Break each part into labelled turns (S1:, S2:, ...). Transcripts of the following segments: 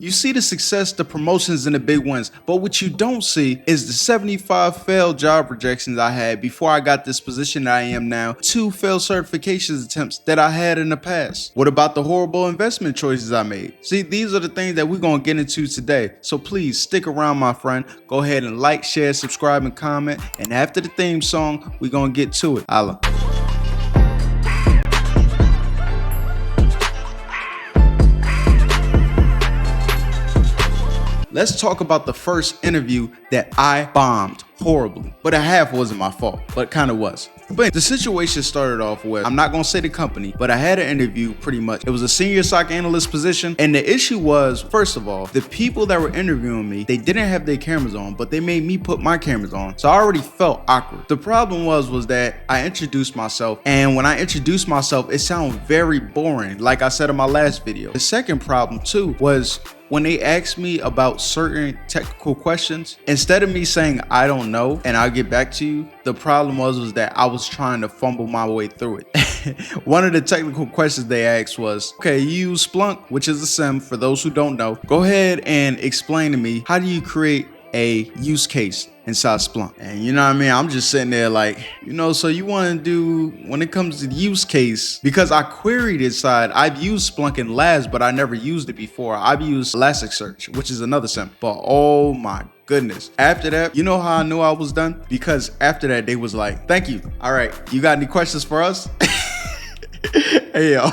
S1: You see the success, the promotions, and the big wins, but what you don't see is the 75 failed job rejections I had before I got this position that I am now, 2 failed certifications attempts that I had in the past. What about the horrible investment choices I made? See, these are the things that we're gonna get into today, so please stick around, my friend. Go ahead and like, share, subscribe, and comment, and after the theme song, we're gonna get to it. Holla. Let's talk about the first interview that I bombed horribly, but a half wasn't my fault, but kind of was. But the situation started off with, I'm not gonna say the company, but I had an interview pretty much. It was a senior SOC analyst position, and the issue was, first of all, the people that were interviewing me, they didn't have their cameras on, but they made me put my cameras on, so I already felt awkward. The problem was that I introduced myself, and when I introduced myself, it sounded very boring, like I said in my last video. The second problem too was when they asked me about certain technical questions, instead of me saying I don't know and I'll get back to you, the problem was that I was trying to fumble my way through it. One of the technical questions they asked was, okay, you use Splunk, which is a SIM for those who don't know. Go ahead and explain to me, how do you create a use case inside Splunk? And you know what I mean? I'm just sitting there like, so you want to do, when it comes to the use case, because I queried inside, I've used Splunk in labs, but I never used it before. I've used Elasticsearch, which is another SIM, but oh my goodness. After that, you know how I knew I was done? Because after that, they was like, thank you. All right, you got any questions for us? Hey, yo.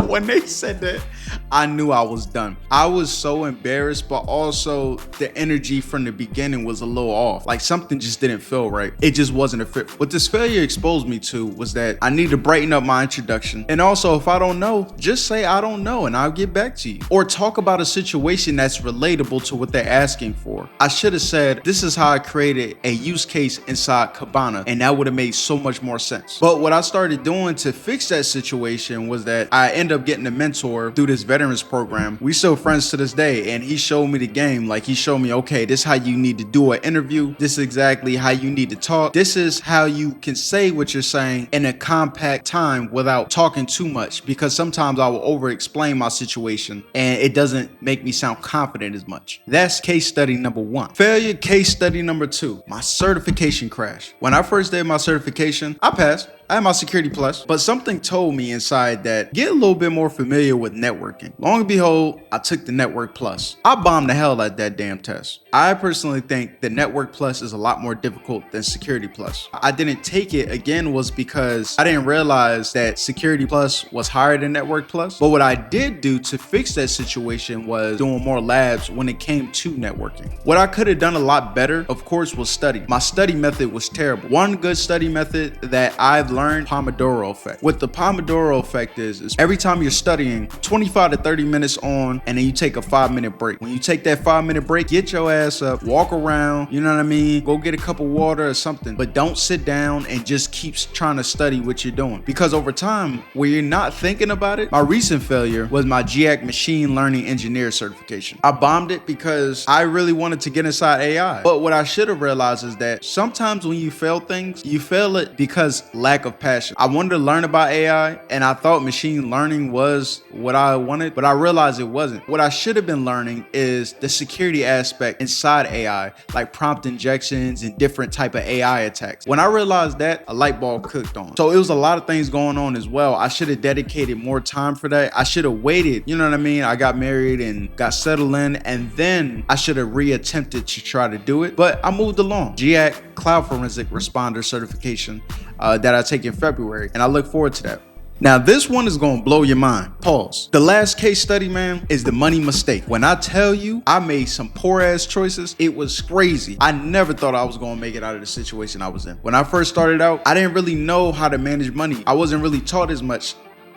S1: When they said that, I knew I was done. I was so embarrassed, but also the energy from the beginning was a little off. Like something just didn't feel right. It just wasn't a fit. What this failure exposed me to was that I need to brighten up my introduction. And also, if I don't know, just say I don't know and I'll get back to you. Or talk about a situation that's relatable to what they're asking for. I should have said, this is how I created a use case inside Kibana, and that would have made so much more sense. But what I started doing to fix that situation was that I ended up getting a mentor through this veterans program. We still friends to this day, and he showed me the game. Like, he showed me, okay, this is how you need to do an interview. This is exactly how you need to talk. This is how you can say what you're saying in a compact time without talking too much, because sometimes I will over explain my situation and it doesn't make me sound confident as much. That's case study number 1. Failure case study number 2, my certification crash. When I first did my certification, I passed. I had my Security Plus, but something told me inside that get a little bit more familiar with networking. Long and behold, I took the Network Plus. I bombed the hell out that damn test. I personally think the Network Plus is a lot more difficult than Security Plus. I didn't take it again was because I didn't realize that Security Plus was higher than Network Plus. But what I did do to fix that situation was doing more labs when it came to networking. What I could have done a lot better, of course, was study. My study method was terrible. One good study method that I've learned, Pomodoro effect. What the Pomodoro effect is every time you're studying, 25 to 30 minutes on, and then you take a 5-minute break. When you take that 5-minute break, get your ass up, walk around, you know what I mean? Go get a cup of water or something, but don't sit down and just keep trying to study what you're doing. Because over time, where you're not thinking about it, my recent failure was my GIAC machine learning engineer certification. I bombed it because I really wanted to get inside AI. But what I should have realized is that sometimes when you fail things, you fail it because lack of passion. I wanted to learn about AI, and I thought machine learning was what I wanted, but I realized it wasn't. What I should have been learning is the security aspect inside AI, like prompt injections and different type of AI attacks. When I realized that, a light bulb clicked on. So it was a lot of things going on as well. I should have dedicated more time for that. I should have waited, you know what I mean? I got married and got settled in, and then I should have re-attempted to try to do it, but I moved along. GIAC Cloud Forensic Responder certification that I take in February, and I look forward to that. Now, this one is gonna blow your mind. Pause. The last case study, man, is the money mistake. When I tell you I made some poor ass choices, it was crazy. I never thought I was gonna make it out of the situation I was in. When I first started out, I didn't really know how to manage money. I wasn't really taught as much.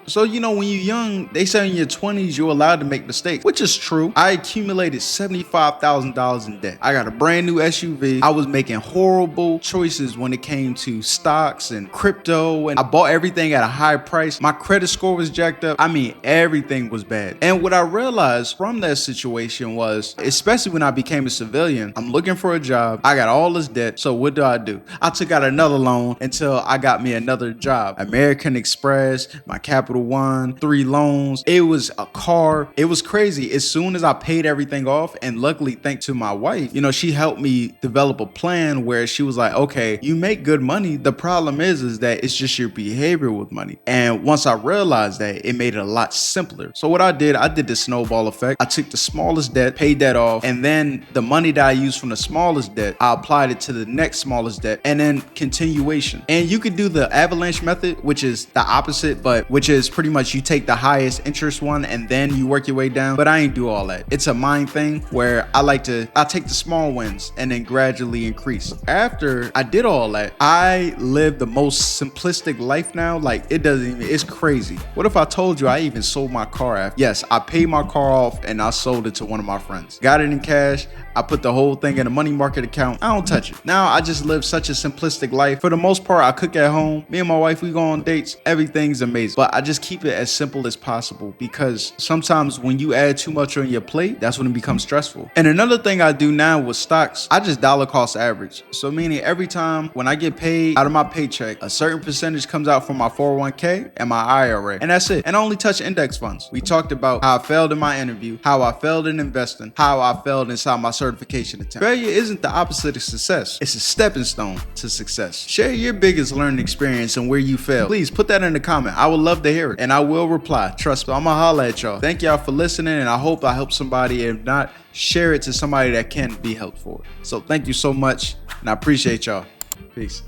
S1: So, when you're young, they say in your 20s, you're allowed to make mistakes, which is true. I accumulated $75,000 in debt. I got a brand new SUV. I was making horrible choices when it came to stocks and crypto, and I bought everything at a high price. My credit score was jacked up. I mean, everything was bad. And what I realized from that situation was, especially when I became a civilian, I'm looking for a job. I got all this debt. So what do? I took out another loan until I got me another job. American Express, my Capital Capital One, 3 loans. It was a car. It was crazy. As soon as I paid everything off, and luckily thanks to my wife, she helped me develop a plan where she was like, okay, you make good money. The problem is that it's just your behavior with money. And once I realized that, it made it a lot simpler. So what I did the snowball effect. I took the smallest debt, paid that off, and then the money that I used from the smallest debt, I applied it to the next smallest debt, and then continuation. And you could do the avalanche method, which is the opposite, but which is pretty much you take the highest interest one and then you work your way down. But I ain't do all that. It's a mind thing where I take the small wins and then gradually increase. After I did all that, I live the most simplistic life now. Like it's crazy. What if I told you I even sold my car after? Yes, I paid my car off and I sold it to one of my friends. Got it in cash. I put the whole thing in a money market account. I don't touch it. Now I just live such a simplistic life. For the most part, I cook at home. Me and my wife, we go on dates. Everything's amazing. But I just keep it as simple as possible because sometimes when you add too much on your plate, that's when it becomes stressful. And another thing I do now with stocks, I just dollar cost average. So meaning every time when I get paid out of my paycheck, a certain percentage comes out from my 401k and my IRA. And that's it. And I only touch index funds. We talked about how I failed in my interview, how I failed in investing, how I failed inside my certification attempt. Failure isn't the opposite of success. It's a stepping stone to success. Share your biggest learning experience and where you failed. Please put that in the comment. I would love to hear it and I will reply. Trust me, I'm gonna holla at y'all. Thank y'all for listening and I hope I help somebody. If not, share it to somebody that can be helped for it. So thank you so much and I appreciate y'all. Peace.